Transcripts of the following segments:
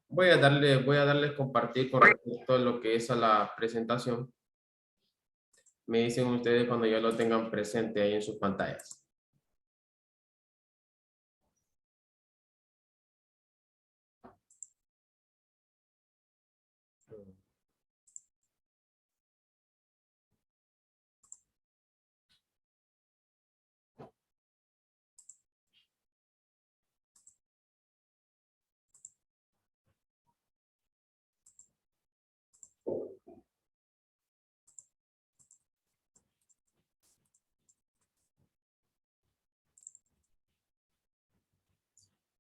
Voy a darle compartir con respecto a lo que es a la presentación. Me dicen ustedes cuando ya lo tengan presente ahí en sus pantallas.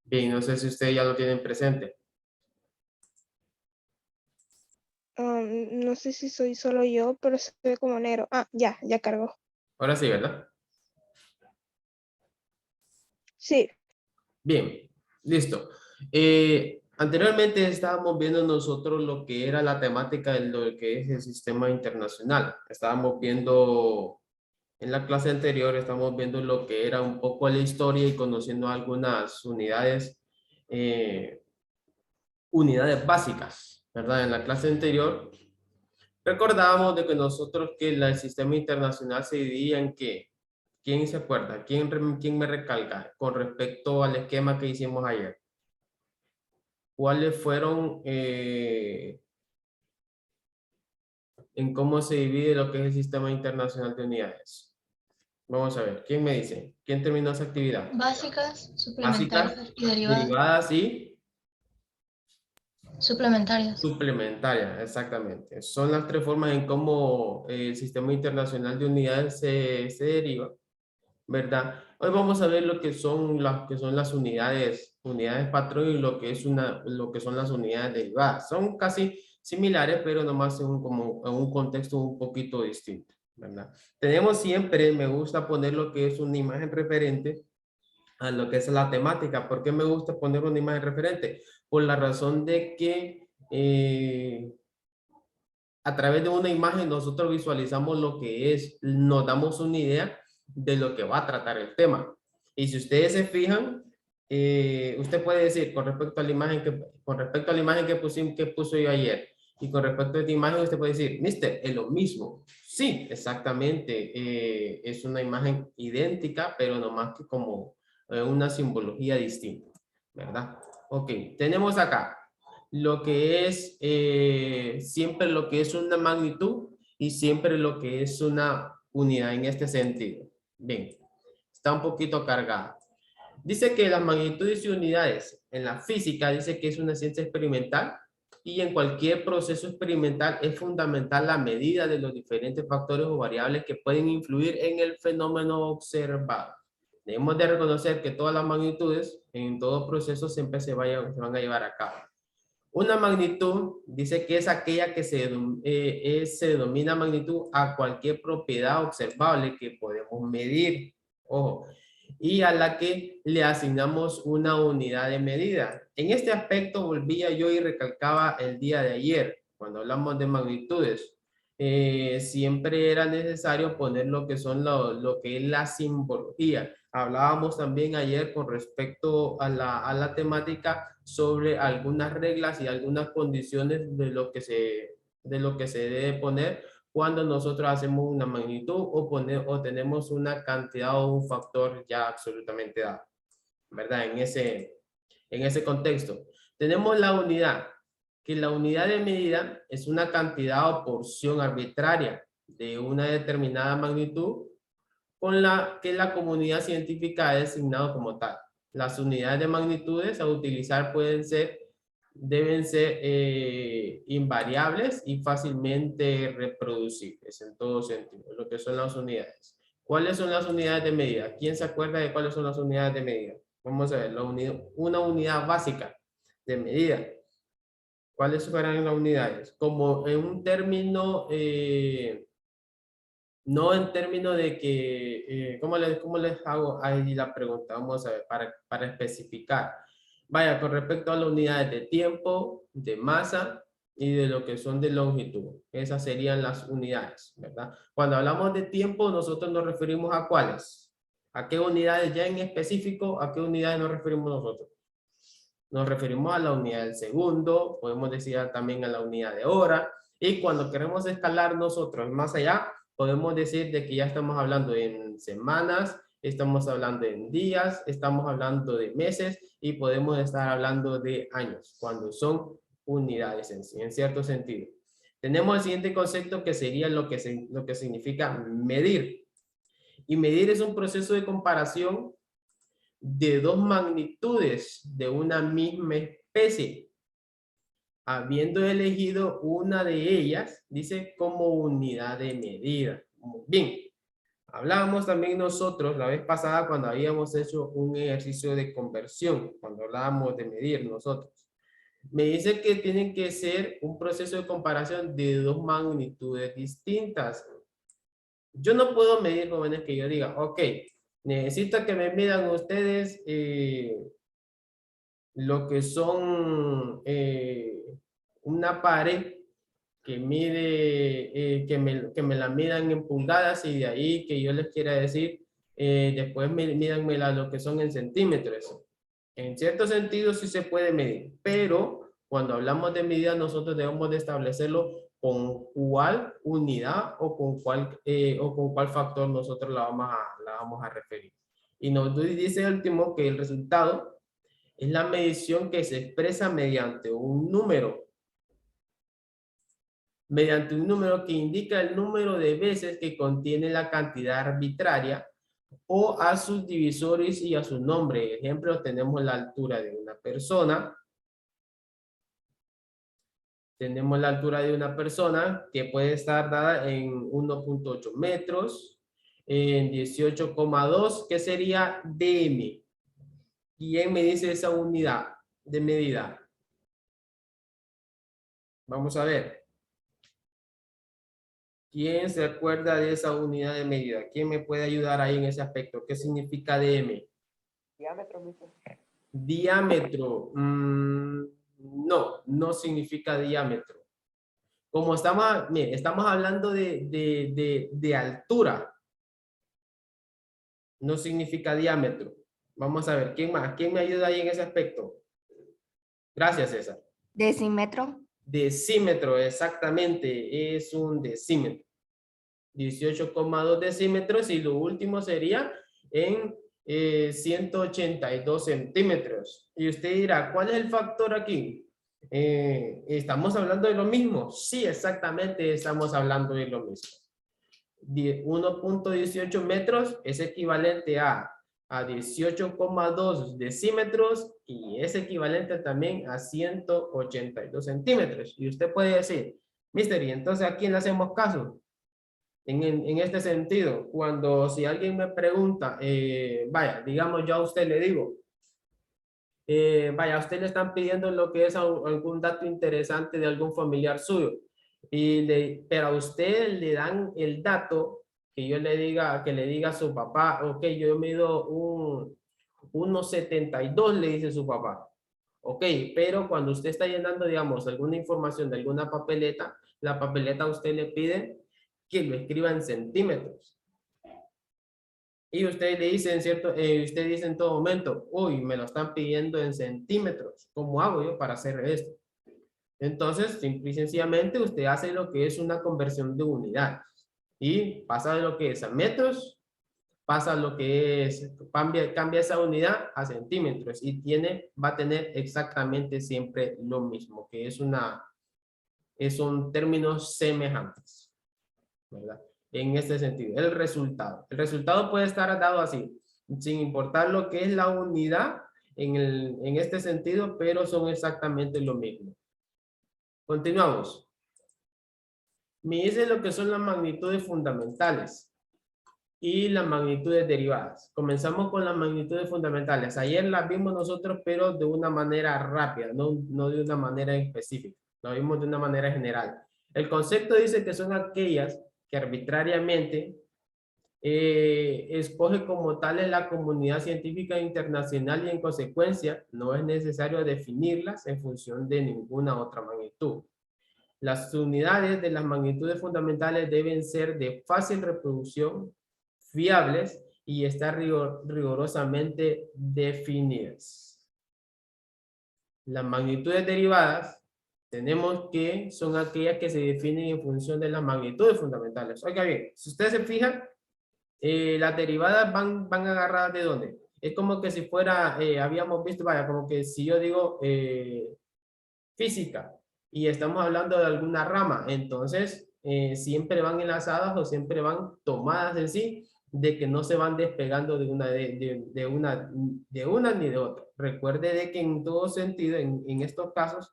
Bien, no sé si ustedes ya lo tienen presente. No sé si soy solo yo, pero se ve como negro. Ah, ya cargó. Ahora sí, ¿verdad? Sí. Bien, listo. Anteriormente estábamos viendo nosotros lo que era la temática de lo que es el sistema internacional. Estábamos viendo, en la clase anterior, estamos viendo lo que era un poco la historia y conociendo algunas unidades básicas, ¿verdad? En la clase anterior recordábamos de que nosotros que el sistema internacional se dividía en que, ¿quién se acuerda? ¿Quién me recalca con respecto al esquema que hicimos ayer? ¿Cuáles fueron en cómo se divide lo que es el sistema internacional de unidades? Vamos a ver, ¿quién me dice? ¿Quién terminó esa actividad? Básicas, Básicas, suplementarias y derivadas. derivadas y Suplementarias. suplementarias, exactamente. Son las tres formas en cómo el sistema internacional de unidades se deriva, ¿verdad? Hoy vamos a ver lo que son las unidades patrón y lo que son las unidades derivadas. Son casi similares, pero nomás en un contexto un poquito distinto, ¿verdad? Tenemos siempre, me gusta poner lo que es una imagen referente a lo que es la temática. ¿Por qué me gusta poner una imagen referente? Por la razón de que a través de una imagen nosotros visualizamos lo que es, nos damos una idea de lo que va a tratar el tema. Y si ustedes se fijan, usted puede decir con respecto a la imagen que puso yo ayer y con respecto a esta imagen usted puede decir, mister, es lo mismo. Sí, exactamente, es una imagen idéntica, pero no más que como una simbología distinta, ¿verdad? Ok, tenemos acá lo que es siempre lo que es una magnitud y siempre lo que es una unidad en este sentido. Bien, está un poquito cargada. Dice que las magnitudes y unidades en la física dice que es una ciencia experimental y en cualquier proceso experimental es fundamental la medida de los diferentes factores o variables que pueden influir en el fenómeno observado. Debemos de reconocer que todas las magnitudes en todo proceso siempre se van a llevar a cabo. Una magnitud dice que es aquella que se denomina magnitud a cualquier propiedad observable que podemos medir, ojo, y a la que le asignamos una unidad de medida. En este aspecto volvía yo y recalcaba el día de ayer, cuando hablamos de magnitudes, siempre era necesario poner lo que son lo que es la simbología. Hablábamos también ayer con respecto a la temática sobre algunas reglas y algunas condiciones de lo que se debe poner cuando nosotros hacemos una magnitud o tenemos una cantidad o un factor ya absolutamente dado, ¿verdad? En ese contexto. Tenemos la unidad, que la unidad de medida es una cantidad o porción arbitraria de una determinada magnitud con la que la comunidad científica ha designado como tal. Las unidades de magnitudes a utilizar deben ser invariables y fácilmente reproducibles en todo sentido, lo que son las unidades. ¿Cuáles son las unidades de medida? ¿Quién se acuerda de cuáles son las unidades de medida? Vamos a ver, una unidad básica de medida. ¿Cuáles fueran las unidades? Como en un término, no en términos de que, cómo les hago ahí la pregunta? Vamos a ver, para especificar. Vaya, con respecto a las unidades de tiempo, de masa y de lo que son de longitud. Esas serían las unidades, ¿verdad? Cuando hablamos de tiempo, nosotros nos referimos a cuáles. ¿A qué unidades ya en específico? ¿A qué unidades nos referimos nosotros? Nos referimos a la unidad del segundo, podemos decir también a la unidad de hora. Y cuando queremos escalar nosotros más allá, podemos decir de que ya estamos hablando en semanas, estamos hablando en días, estamos hablando de meses y podemos estar hablando de años, cuando son unidades en cierto sentido. Tenemos el siguiente concepto que sería lo que significa medir. Y medir es un proceso de comparación de dos magnitudes de una misma especie. Habiendo elegido una de ellas, dice como unidad de medida. Muy bien. Hablábamos también nosotros la vez pasada cuando habíamos hecho un ejercicio de conversión, cuando hablábamos de medir nosotros. Me dice que tienen que ser un proceso de comparación de dos magnitudes distintas. Yo no puedo medir, jóvenes, que yo diga, ok, necesito que me midan ustedes lo que son una pared que mide, que me la midan en pulgadas y de ahí que yo les quiera decir, después mídanmela lo que son en centímetros. En cierto sentido sí se puede medir, pero cuando hablamos de medida nosotros debemos de establecerlo con cuál unidad o con cuál factor nosotros la vamos a referir. Y nos dice el último que el resultado es la medición que se expresa mediante un número que indica el número de veces que contiene la cantidad arbitraria o a sus divisores y a su nombre. Ejemplo, tenemos la altura de una persona. Tenemos la altura de una persona que puede estar dada en 1.8 metros, en 18,2, que sería dm. ¿Quién me dice esa unidad de medida? Vamos a ver. ¿Quién se acuerda de esa unidad de medida? ¿Quién me puede ayudar ahí en ese aspecto? ¿Qué significa dm? Diámetro. Diámetro. No, no significa diámetro. Como estamos hablando de altura, no significa diámetro. Vamos a ver, ¿quién más? ¿Quién me ayuda ahí en ese aspecto? Gracias, César. Decímetro. Decímetro, exactamente, es un decímetro. 18,2 decímetros y lo último sería en 182 centímetros. Y usted dirá, ¿cuál es el factor aquí? ¿Estamos hablando de lo mismo? Sí, exactamente estamos hablando de lo mismo. 1.18 metros es equivalente a 18,2 decímetros y es equivalente también a 182 centímetros. Y usted puede decir, mister, ¿y entonces a quién le hacemos caso? En este sentido, cuando si alguien me pregunta, vaya, digamos yo a usted le digo, vaya, a usted le están pidiendo lo que es algún dato interesante de algún familiar suyo, pero a usted le dan el dato que yo le diga, que le diga a su papá, ok, yo mido 1,72, le dice su papá. Ok, pero cuando usted está llenando, digamos, alguna información de alguna papeleta, la papeleta a usted le pide que lo escriba en centímetros. Y usted le dice usted dice en todo momento, uy, me lo están pidiendo en centímetros. ¿Cómo hago yo para hacer esto? Entonces, simple y sencillamente, usted hace lo que es una conversión de unidades. Y pasa de lo que es a metros, pasa a lo que es, cambia esa unidad a centímetros y va a tener exactamente siempre lo mismo, que son términos semejantes, ¿verdad? En este sentido, el resultado. El resultado puede estar dado así, sin importar lo que es la unidad en este sentido, pero son exactamente lo mismo. Continuamos. Me dice lo que son las magnitudes fundamentales y las magnitudes derivadas. Comenzamos con las magnitudes fundamentales. Ayer las vimos nosotros, pero de una manera rápida, no de una manera específica. Lo vimos de una manera general. El concepto dice que son aquellas que arbitrariamente escoge como tales la comunidad científica internacional y en consecuencia no es necesario definirlas en función de ninguna otra magnitud. Las unidades de las magnitudes fundamentales deben ser de fácil reproducción, fiables y estar rigurosamente definidas. Las magnitudes derivadas tenemos que son aquellas que se definen en función de las magnitudes fundamentales. Oiga bien, si ustedes se fijan, las derivadas van agarradas ¿de dónde? Es como que si fuera, habíamos visto, vaya, como que si yo digo física y estamos hablando de alguna rama, entonces siempre van enlazadas o siempre van tomadas en sí, de que no se van despegando de una, de una ni de otra. Recuerde de que en todo sentido, en estos casos,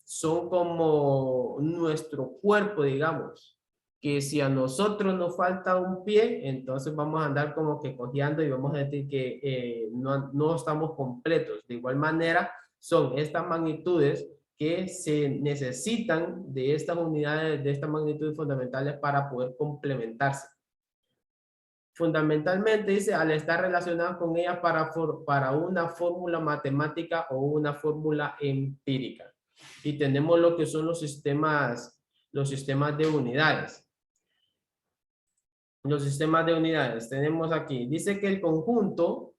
son como nuestro cuerpo, digamos, que si a nosotros nos falta un pie, entonces vamos a andar como que cojeando y vamos a decir que no estamos completos. De igual manera, son estas magnitudes que se necesitan de estas unidades, de estas magnitudes fundamentales para poder complementarse. Fundamentalmente dice, al estar relacionados con ellas para una fórmula matemática o una fórmula empírica. Y tenemos lo que son los sistemas de unidades. Los sistemas de unidades tenemos aquí. Dice que el conjunto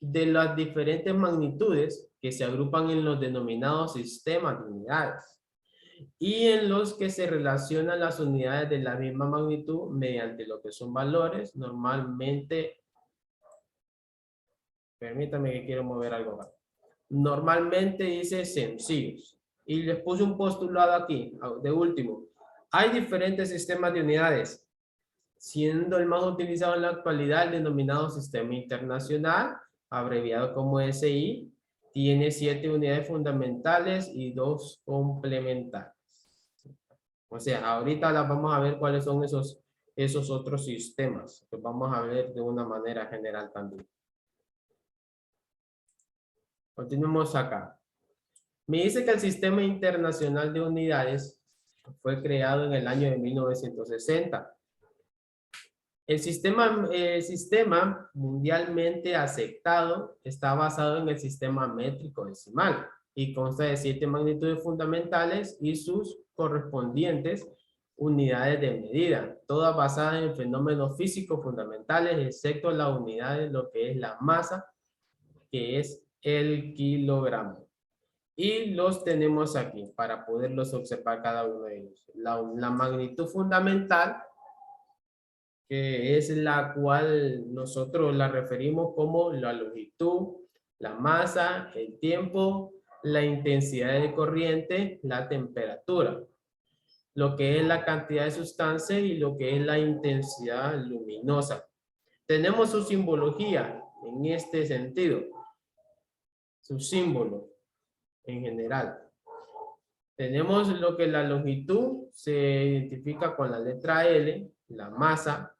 de las diferentes magnitudes que se agrupan en los denominados sistemas de unidades y en los que se relacionan las unidades de la misma magnitud mediante lo que son valores, normalmente, permítame que quiero mover algo acá. Normalmente dice sencillos. Y les puse un postulado aquí, de último. Hay diferentes sistemas de unidades, siendo el más utilizado en la actualidad el denominado Sistema Internacional, abreviado como SI, tiene 7 unidades fundamentales y 2 complementarias. O sea, ahorita las vamos a ver cuáles son esos otros sistemas, que vamos a ver de una manera general también. Continuemos acá. Me dice que el Sistema Internacional de Unidades fue creado en el año de 1960. El sistema mundialmente aceptado está basado en el sistema métrico decimal y consta de 7 magnitudes fundamentales y sus correspondientes unidades de medida, todas basadas en fenómenos físicos fundamentales, excepto la unidad de lo que es la masa, que es el kilogramo. Y los tenemos aquí para poderlos observar cada uno de ellos. La magnitud fundamental, que es la cual nosotros la referimos como la longitud, la masa, el tiempo, la intensidad de corriente, la temperatura, lo que es la cantidad de sustancia y lo que es la intensidad luminosa. Tenemos su simbología en este sentido, su símbolo en general. Tenemos lo que la longitud se identifica con la letra L, la masa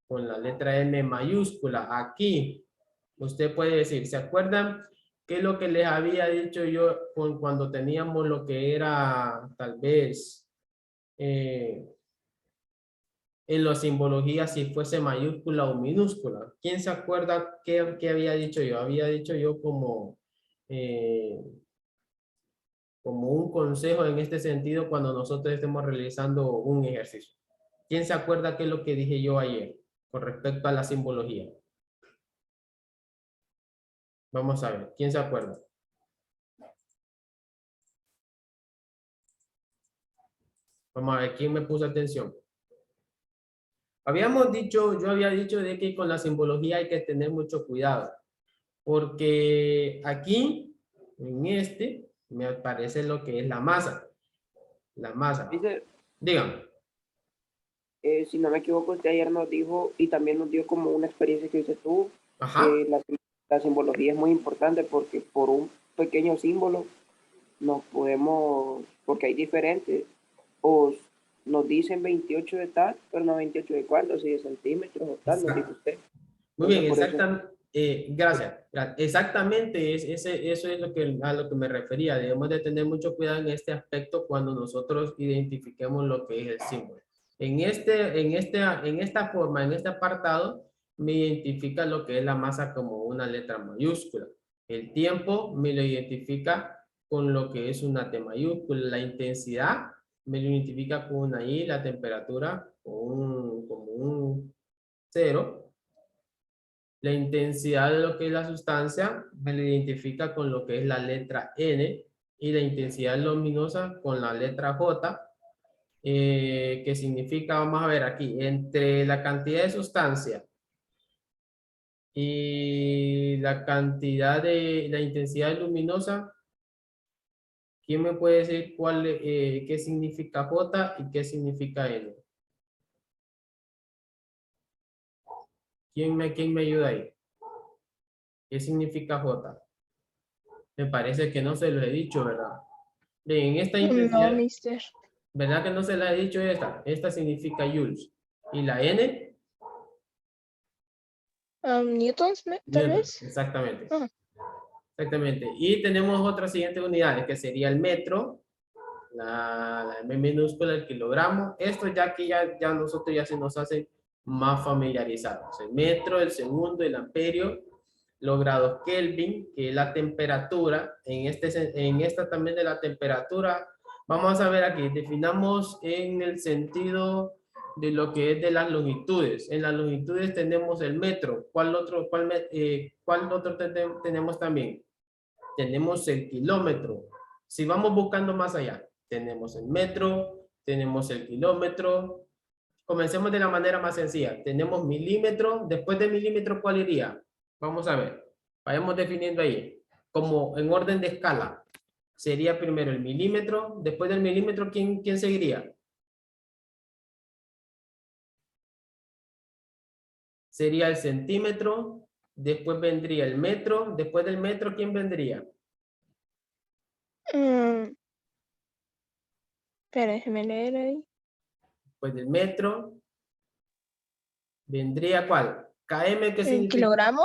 con la letra M mayúscula. Aquí usted puede decir, ¿se acuerdan qué es lo que les había dicho yo cuando teníamos lo que era tal vez en la simbología si fuese mayúscula o minúscula? ¿Quién se acuerda qué había dicho yo? Había dicho yo como un consejo en este sentido cuando nosotros estemos realizando un ejercicio. ¿Quién se acuerda qué es lo que dije yo ayer con respecto a la simbología? Vamos a ver, ¿quién se acuerda? Vamos a ver, ¿quién me puso atención? Yo había dicho de que con la simbología hay que tener mucho cuidado, porque aquí, en este, me aparece lo que es la masa. La masa. Dice, Dígame. si no me equivoco, usted ayer nos dijo y también nos dio como una experiencia que usted tuvo, Ajá. que la simbología es muy importante porque por un pequeño símbolo nos podemos, porque hay diferentes, o nos dicen 28 de tal, pero no 28 de cuánto, si de centímetros o tal, nos dice usted. Muy bien, Entonces, por eso, exactamente. Gracias. Exactamente, eso es a lo que me refería. Debemos de tener mucho cuidado en este aspecto cuando nosotros identifiquemos lo que es el símbolo. En esta forma, en este apartado, me identifica lo que es la masa como una letra mayúscula. El tiempo me lo identifica con lo que es una T mayúscula. La intensidad me lo identifica con una I, la temperatura como un 0. La intensidad de lo que es la sustancia me la identifica con lo que es la letra N y la intensidad luminosa con la letra J, que significa, vamos a ver aquí, entre la cantidad de sustancia y la cantidad de la intensidad luminosa. ¿Quién me puede decir qué significa J y qué significa N? ¿Quién me ayuda ahí? ¿Qué significa J? Me parece que no se lo he dicho, ¿verdad? Bien, en esta No, intensidad, mister. ¿verdad que no se la he dicho esta? Esta significa joules. ¿Y la N? Newtons, tal Newton, vez. exactamente. Ah, Exactamente. Y tenemos otras siguientes unidades, que sería el metro, la M minúscula, el kilogramo. Esto ya que ya nosotros ya se nos hace más familiarizados. El metro, el segundo, el amperio, los grados Kelvin, que es la temperatura. En esta también de la temperatura, vamos a ver aquí, definamos en el sentido de lo que es de las longitudes. En las longitudes tenemos el metro. ¿Cuál otro tenemos también? Tenemos el kilómetro. Si vamos buscando más allá, tenemos el metro, tenemos el kilómetro. Comencemos de la manera más sencilla. Tenemos milímetro. Después de milímetro, ¿cuál iría? Vamos a ver. Vayamos definiendo ahí. Como en orden de escala. Sería primero el milímetro. Después del milímetro, ¿quién seguiría? Sería el centímetro. Después vendría el metro. Después del metro, ¿quién vendría? Espera, déjeme leer ahí. Después del metro. ¿Vendría cuál? KM, ¿qué ¿En significa? kilogramo?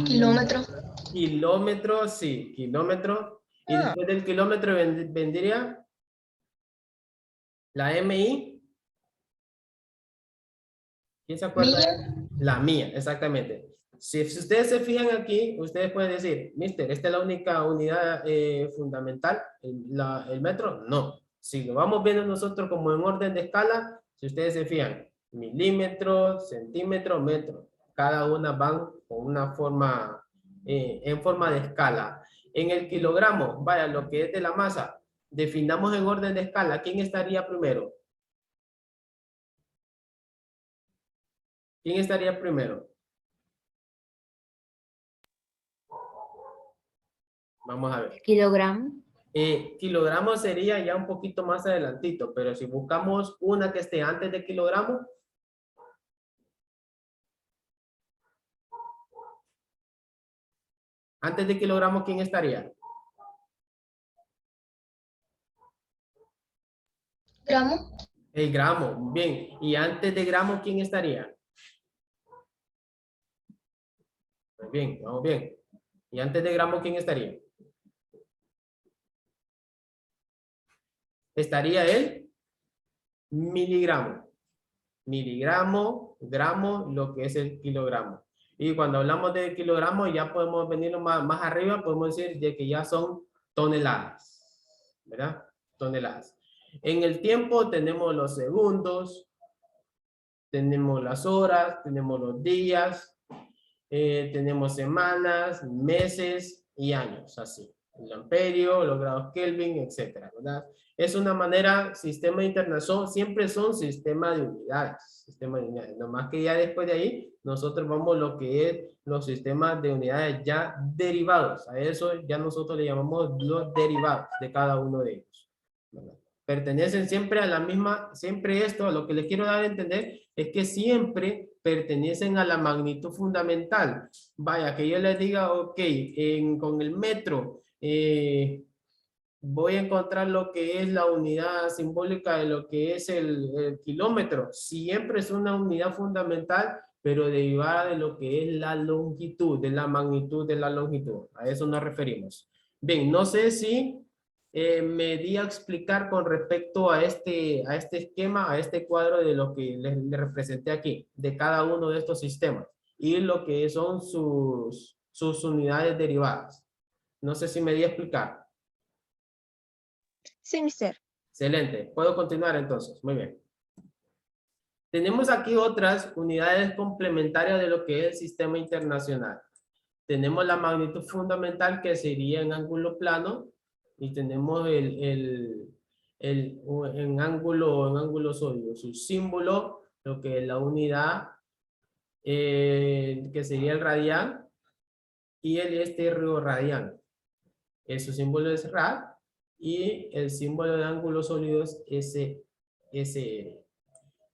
Kilómetro. Kilómetro, sí, kilómetro. Y Ah, después del kilómetro vendría la MI. ¿Quién se acuerda? Milla. La mía, exactamente. Si ustedes se fijan aquí, ustedes pueden decir, mister, ¿esta es la única unidad fundamental, el metro? No. Si lo vamos viendo nosotros como en orden de escala, si ustedes se fijan, milímetro, centímetro, metro, cada una van con una forma, en forma de escala. En el kilogramo, vaya, lo que es de la masa, definamos en orden de escala, ¿quién estaría primero? ¿Quién estaría primero? Vamos a ver. Kilogramo. Kilogramo sería ya un poquito más adelantito, pero si buscamos una que esté antes de kilogramo, antes de kilogramo, ¿quién estaría? Gramo. El gramo, bien. Y antes de gramo, ¿quién estaría? Muy bien, vamos bien. Y antes de gramo, ¿quién estaría? Estaría el miligramo. Miligramo, gramo, lo que es el kilogramo. Y cuando hablamos de kilogramo, ya podemos venir más arriba, podemos decir de que ya son toneladas, ¿verdad? Toneladas. En el tiempo tenemos los segundos, tenemos las horas, tenemos los días, tenemos semanas, meses y años, así. El amperio, los grados Kelvin, etcétera, ¿verdad? Es una manera, sistema internacional, siempre son sistemas de unidades, sistema de unidades. Nomás que ya después de ahí, nosotros vamos lo que es los sistemas de unidades ya derivados. A eso ya nosotros le llamamos los derivados de cada uno de ellos, ¿verdad? Pertenecen siempre a la misma, siempre esto, lo que les quiero dar a entender es que siempre pertenecen a la magnitud fundamental. Vaya, que yo les diga, ok, con el metro voy a encontrar lo que es la unidad simbólica de lo que es el kilómetro. Siempre es una unidad fundamental, pero derivada de lo que es la longitud, de la magnitud de la longitud. A eso nos referimos. Bien, no sé si me di a explicar con respecto a este esquema, a este cuadro de lo que les representé aquí, de cada uno de estos sistemas y lo que son sus unidades derivadas. No sé si me di a explicar. sí, mister. Excelente. Puedo continuar entonces. Muy bien. Tenemos aquí otras unidades complementarias de lo que es el sistema internacional. Tenemos la magnitud fundamental que sería en ángulo plano y tenemos en ángulo sólido, su símbolo, lo que es la unidad, que sería el radian y el estéreo radian. Su símbolo es rad y el símbolo de ángulo sólido es SR.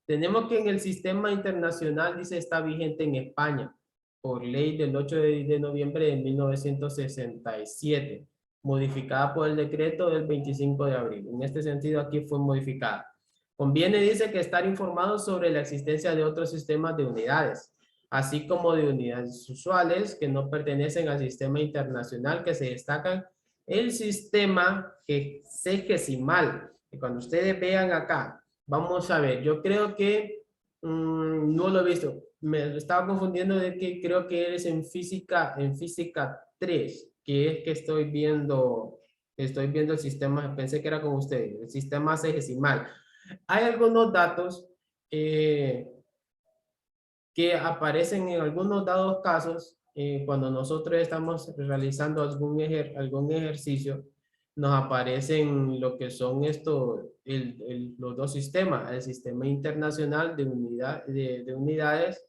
Tenemos que en el sistema internacional dice está vigente en España por ley del 8 de noviembre de 1967, modificada por el decreto del 25 de abril. En este sentido aquí fue modificada. Conviene, dice, que estar informados sobre la existencia de otros sistemas de unidades, así como de unidades usuales que no pertenecen al sistema internacional, que se destacan el sistema sexagesimal. Y cuando ustedes vean acá, vamos a ver, yo creo que no lo he visto. Me estaba confundiendo de que creo que eres en física 3, que es que estoy viendo el sistema, pensé que era con ustedes, el sistema sexagesimal. Hay algunos datos que aparecen en algunos dados casos cuando nosotros estamos realizando algún ejercicio, nos aparecen lo que son los dos sistemas, el sistema internacional de unidades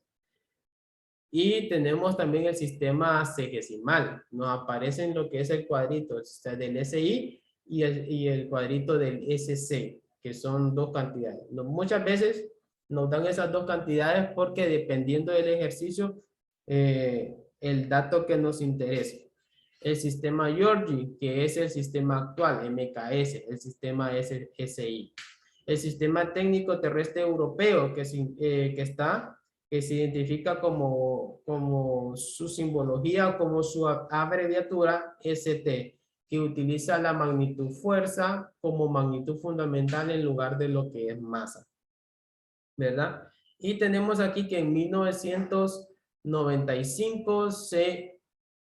y tenemos también el sistema sexagesimal. Nos aparecen lo que es el cuadrito del SI y el cuadrito del SC, que son dos cantidades. Muchas veces nos dan esas dos cantidades porque dependiendo del ejercicio, el dato que nos interese. El sistema Georgi, que es el sistema actual, MKS, el sistema SI. El sistema técnico terrestre europeo, que se identifica como su simbología, como su abreviatura ST, que utiliza la magnitud fuerza como magnitud fundamental en lugar de lo que es masa, ¿verdad? Y tenemos aquí que en 1995 se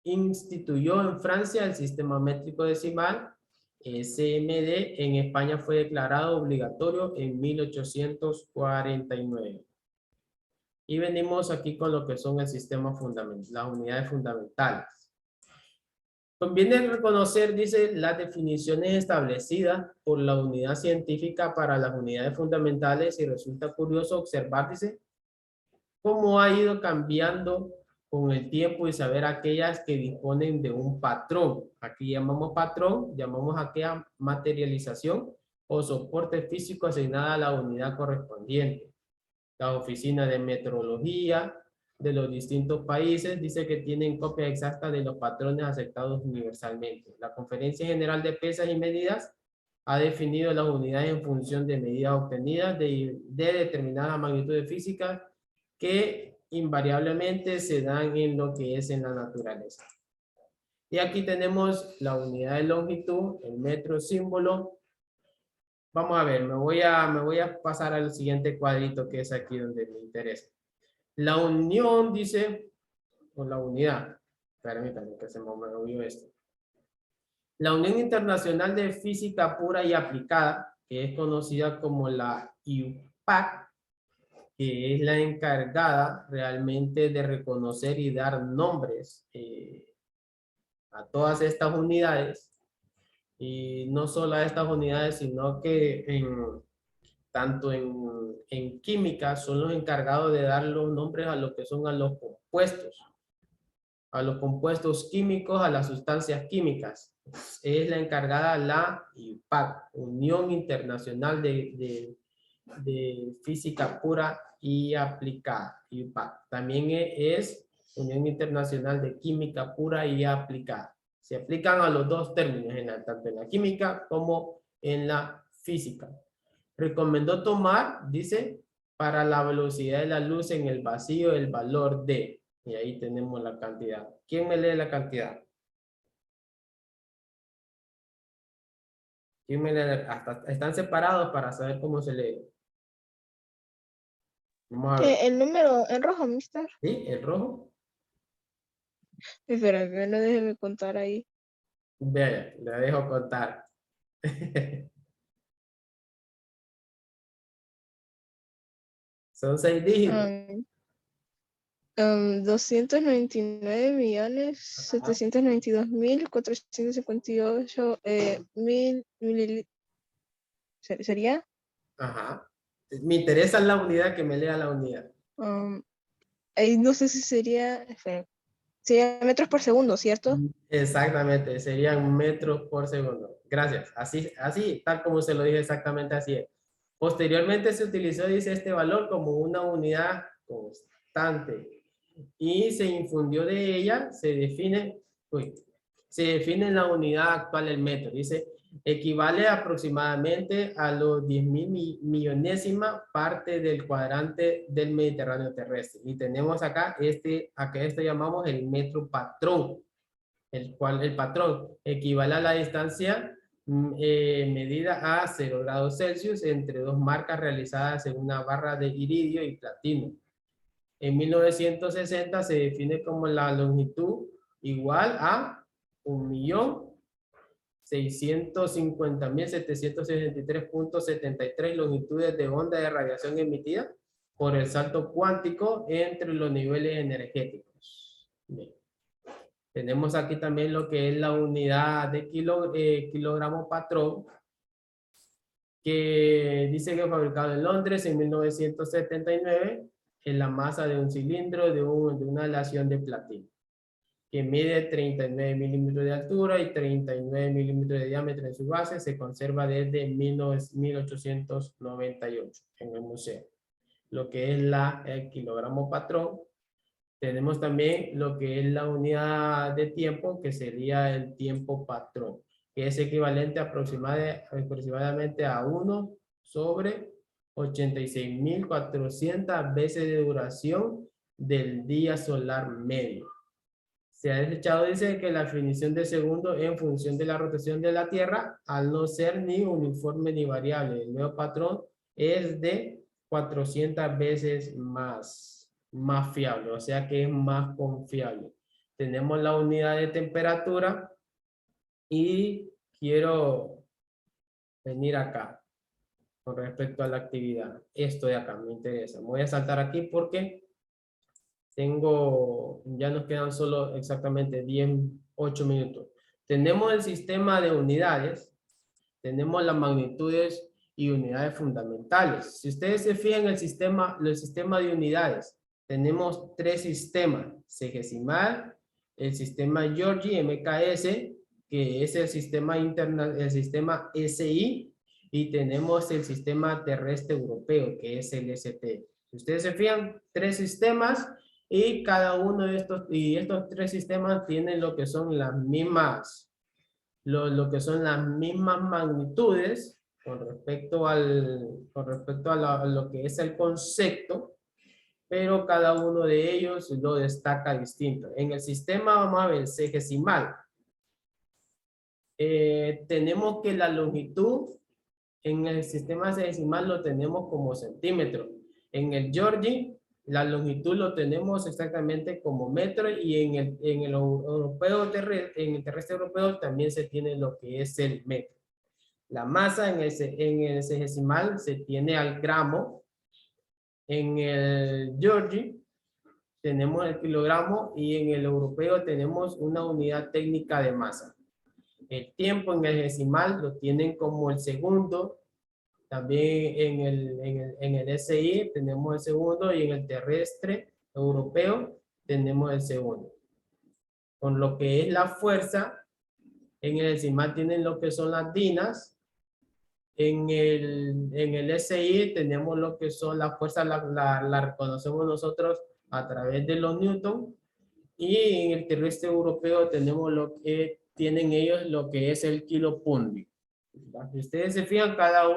instituyó en Francia el sistema métrico decimal, SMD. En España fue declarado obligatorio en 1849. Y venimos aquí con lo que son el sistema fundamental, las unidades fundamentales. Conviene reconocer, dice, las definiciones establecidas por la unidad científica para las unidades fundamentales y resulta curioso observar, dice, cómo ha ido cambiando con el tiempo y saber aquellas que disponen de un patrón. Aquí llamamos patrón, llamamos aquella materialización o soporte físico asignada a la unidad correspondiente. La oficina de metrología de los distintos países dice que tienen copia exacta de los patrones aceptados universalmente. La Conferencia General de Pesas y Medidas ha definido las unidades en función de medidas obtenidas de determinada magnitud física que invariablemente se dan en lo que es en la naturaleza. Y aquí tenemos la unidad de longitud, el metro símbolo. Vamos a ver, me voy a pasar al siguiente cuadrito que es aquí donde me interesa. La unión dice, o la unidad, permítanme que se me movió esto. La Unión Internacional de Física Pura y Aplicada, que es conocida como la IUPAC, que es la encargada realmente de reconocer y dar nombres a todas estas unidades. Y no solo a estas unidades, sino que tanto en química son los encargados de dar los nombres a lo que son a los compuestos químicos, a las sustancias químicas. Es la encargada la IUPAC, Unión Internacional de Física Pura y Aplicada, IUPAC. También es Unión Internacional de Química Pura y Aplicada. Se aplican a los dos términos, tanto en la química como en la física. Recomendó tomar, dice, para la velocidad de la luz en el vacío el valor de, y ahí tenemos la cantidad. ¿Quién me lee la cantidad? ¿Quién me lee? Hasta están separados para saber cómo se lee. Vamos a ver. El número en rojo, mister. ¿Sí? ¿El rojo? Espera, no déjeme contar ahí. Vea, le dejo contar. Son 6 dígitos. 299.792.458 ¿sería? Ajá. Me interesa la unidad, que me lea la unidad. Ahí no sé si sería metros por segundo, ¿cierto? Exactamente, serían metros por segundo. Gracias. Así, tal como se lo dije, exactamente así es. Posteriormente se utilizó, dice, este valor como una unidad constante y se infundió de ella, se define la unidad actual el metro. Dice, equivale aproximadamente a los 10.000 millonésima parte del cuadrante del Mediterráneo terrestre. Y tenemos acá esto llamamos el metro patrón, el cual el patrón equivale a la distancia medida a 0 grados Celsius entre dos marcas realizadas en una barra de iridio y platino. En 1960 se define como la longitud igual a 1.650.763.73 longitudes de onda de radiación emitida por el salto cuántico entre los niveles energéticos. Bien. Tenemos aquí también lo que es la unidad de kilogramo patrón, que dice que fue fabricado en Londres en 1979 en la masa de un cilindro de una aleación de platino, que mide 39 milímetros de altura y 39 milímetros de diámetro en su base. Se conserva desde 1898 en el museo. Lo que es el kilogramo patrón. Tenemos también lo que es la unidad de tiempo, que sería el tiempo patrón, que es equivalente aproximadamente a 1 sobre 86.400 veces de duración del día solar medio. Se ha desechado, dice, que la definición de segundo en función de la rotación de la Tierra, al no ser ni uniforme ni variable. El nuevo patrón es de 400 veces más fiable, o sea que es más confiable. Tenemos la unidad de temperatura y quiero venir acá con respecto a la actividad. Esto de acá me interesa. Me voy a saltar aquí porque ya nos quedan solo exactamente 8 minutos. Tenemos el sistema de unidades, tenemos las magnitudes y unidades fundamentales. Si ustedes se fijan en el sistema de unidades, tenemos 3 sistemas: sexagesimal, el sistema Georgi MKS, que es el sistema SI, y tenemos el sistema terrestre europeo, que es el ST. Si ustedes se fijan, 3 sistemas, y cada uno de estos 3 sistemas tienen lo que son las mismas, lo que son las mismas magnitudes con respecto a lo que es el concepto, pero cada uno de ellos lo destaca distinto. En el sistema, vamos a ver, sexagesimal. Tenemos que la longitud en el sistema sexagesimal lo tenemos como centímetro. En el Georgi, la longitud lo tenemos exactamente como metro, y en el terrestre europeo también se tiene lo que es el metro. La masa en el sexagesimal se tiene al gramo. En el Georgi tenemos el kilogramo, y en el europeo tenemos una unidad técnica de masa. El tiempo en el decimal lo tienen como el segundo. También en el SI tenemos el segundo, y en el terrestre europeo tenemos el segundo. Con lo que es la fuerza, en el decimal tienen lo que son las dinas. En el SI tenemos lo que son las fuerzas, la reconocemos nosotros a través de los newton, y en el terrestre europeo tenemos lo que tienen ellos, lo que es el kilopundio. Si ustedes se fijan, cada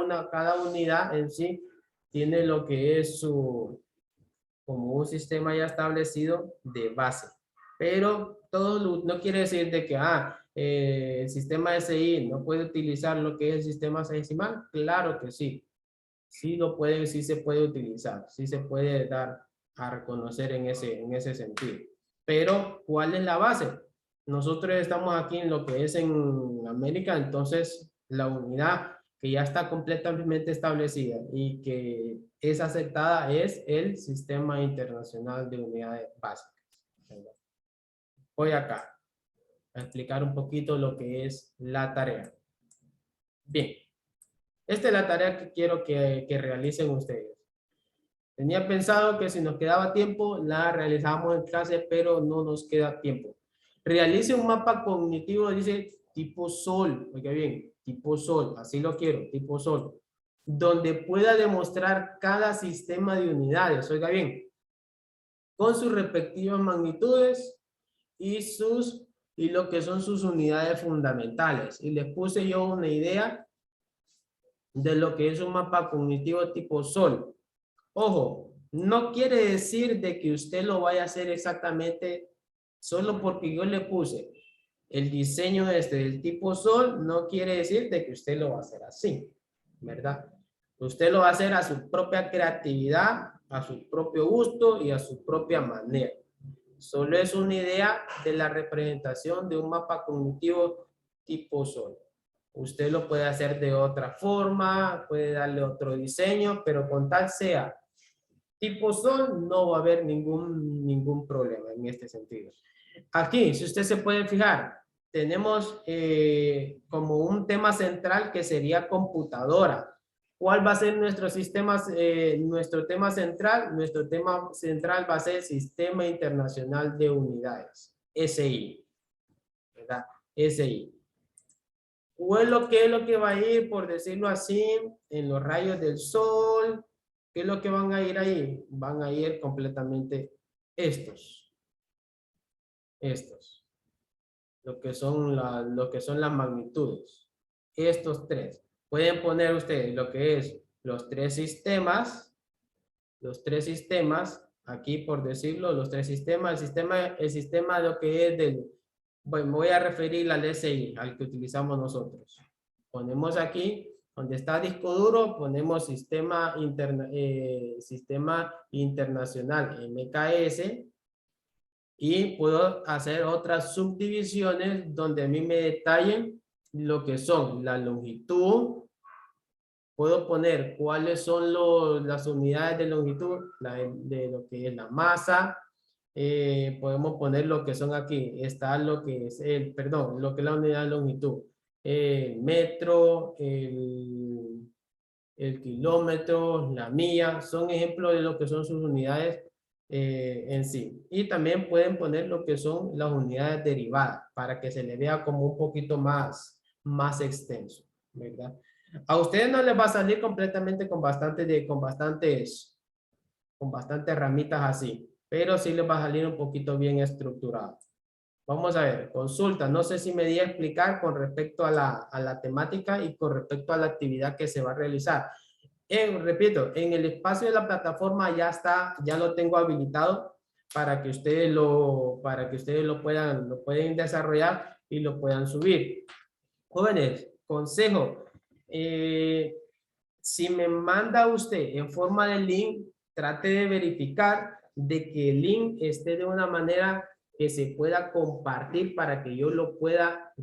unidad en sí tiene lo que es como un sistema ya establecido de base. Pero todo no quiere decir de que el sistema SI no puede utilizar lo que es el sistema sexagesimal. Claro que sí. Sí se puede utilizar. Sí se puede dar a reconocer en ese sentido. Pero, ¿cuál es la base? Nosotros estamos aquí en lo que es en América, entonces la unidad que ya está completamente establecida y que es aceptada es el Sistema Internacional de Unidades Básicas. Voy acá a explicar un poquito lo que es la tarea. Bien, esta es la tarea que quiero que realicen ustedes. Tenía pensado que si nos quedaba tiempo, la realizamos en clase, pero no nos queda tiempo. Realice un mapa cognitivo, dice tipo Sol, oiga bien, tipo Sol, así lo quiero, tipo Sol, donde pueda demostrar cada sistema de unidades, oiga bien, con sus respectivas magnitudes y lo que son sus unidades fundamentales. Y les puse yo una idea de lo que es un mapa cognitivo tipo Sol. Ojo, no quiere decir de que usted lo vaya a hacer exactamente solo porque yo le puse el diseño del tipo Sol, no quiere decir de que usted lo va a hacer así, ¿verdad? Usted lo va a hacer a su propia creatividad, a su propio gusto y a su propia manera. Solo es una idea de la representación de un mapa cognitivo tipo Sol. Usted lo puede hacer de otra forma, puede darle otro diseño, pero con tal sea tipo Sol, no va a haber ningún problema en este sentido. Aquí, si usted se puede fijar, tenemos como un tema central que sería computadora. ¿Cuál va a ser nuestro nuestro tema central? Nuestro tema central va a ser Sistema Internacional de Unidades, SI, ¿verdad? SI. ¿O es lo que va a ir, por decirlo así, en los rayos del sol? ¿Qué es lo que van a ir ahí? Van a ir completamente estos. Lo que son las magnitudes. Estos tres. Pueden poner ustedes lo que es los tres sistemas, aquí por decirlo, los tres sistemas, el sistema de lo que es del, bueno, me voy a referir al SI, al que utilizamos nosotros. Ponemos aquí, donde está disco duro, ponemos sistema internacional MKS, y puedo hacer otras subdivisiones donde a mí me detallen lo que son la longitud. Puedo poner cuáles son las unidades de longitud, de lo que es la masa. Podemos poner lo que son aquí. Está lo que es lo que es la unidad de longitud. Metro, el kilómetro, la milla, son ejemplos de lo que son sus unidades en sí. Y también pueden poner lo que son las unidades derivadas para que se le vea como un poquito más extenso, ¿verdad? A ustedes no les va a salir completamente con bastantes ramitas así, pero sí les va a salir un poquito bien estructurado. Vamos a ver, consulta. No sé si me di a explicar con respecto a la temática y con respecto a la actividad que se va a realizar. Repito, en el espacio de la plataforma ya lo tengo habilitado para que ustedes lo pueden desarrollar y lo puedan subir. Jóvenes, consejo. Si me manda usted en forma de link, trate de verificar de que el link esté de una manera que se pueda compartir para que yo lo pueda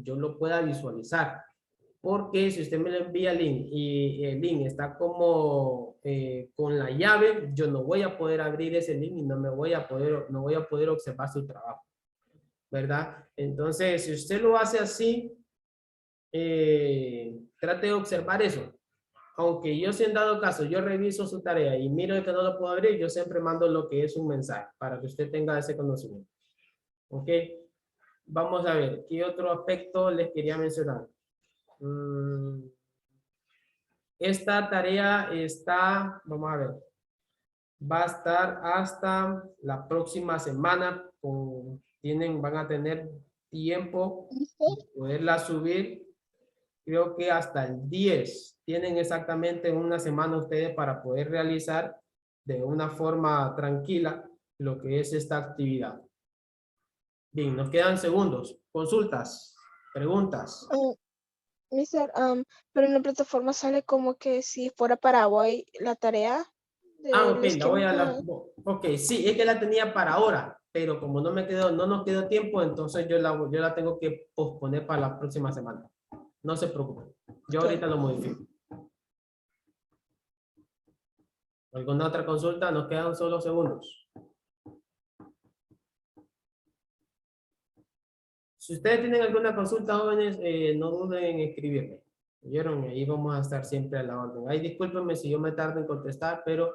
visualizar. Porque si usted me lo envía el link y el link está como con la llave, yo no voy a poder abrir ese link y no voy a poder observar su trabajo, ¿verdad? Entonces, si usted lo hace así, trate de observar eso. Aunque yo, si en dado caso, yo reviso su tarea y miro que no lo puedo abrir, yo siempre mando lo que es un mensaje para que usted tenga ese conocimiento. ¿Ok? Vamos a ver, ¿qué otro aspecto les quería mencionar? Esta tarea vamos a ver, va a estar hasta la próxima semana. Van a tener tiempo de poderla subir. Creo que hasta el 10. Tienen exactamente una semana ustedes para poder realizar de una forma tranquila lo que es esta actividad. Bien, nos quedan segundos. Consultas, preguntas. Mister, pero en la plataforma sale como que si fuera para hoy la tarea. Ok, ok, sí, es que la tenía para ahora, pero como no nos quedó tiempo, entonces yo la tengo que posponer para la próxima semana. No se preocupen, yo ahorita lo modifico. ¿Alguna otra consulta? Nos quedan solo segundos. Si ustedes tienen alguna consulta, jóvenes, no duden en escribirme. ¿Oyeron? Ahí vamos a estar siempre a la orden. Ay, discúlpenme si yo me tardo en contestar, pero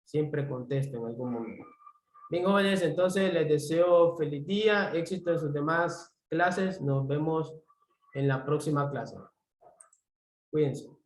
siempre contesto en algún momento. Bien, jóvenes, entonces les deseo feliz día, éxito en sus demás clases. Nos vemos en la próxima clase. Cuídense.